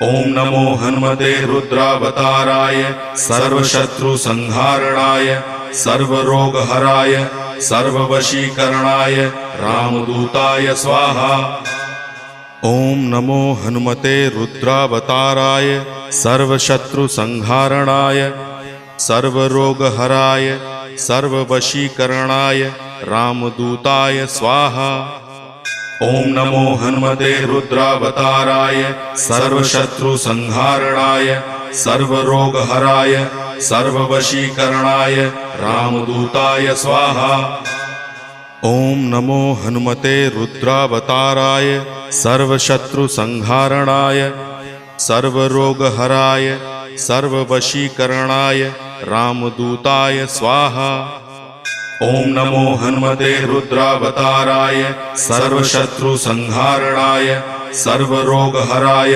ओम नमो हनुमते रुद्रावताराय सर्वशत्रुसंहारणाय सर्वरोगहराय सर्ववशीकरणाय रामदूताय स्वाहा। ओम नमो हनुमते रुद्रावताराय सर्वशत्रुसंहारणाय सर्वरोगहराय सर्ववशीकरणाय रामदूताय स्वाहा। ओम नमो हनुमते रुद्रावताराय सर्वशत्रुसंहारणाय सर्वरोगहराय सर्ववशीकरणाय रामदूताय स्वाहा। ओम नमो हनुमते रुद्रावताराय सर्वशत्रुसंहारणाय सर्वरोगहराय सर्ववशीकरणाय रामदूताय स्वाहा। ओम नमो हनुमते रुद्रावताराय सर्वशत्रुसंहारणाय सर्वरोगहराय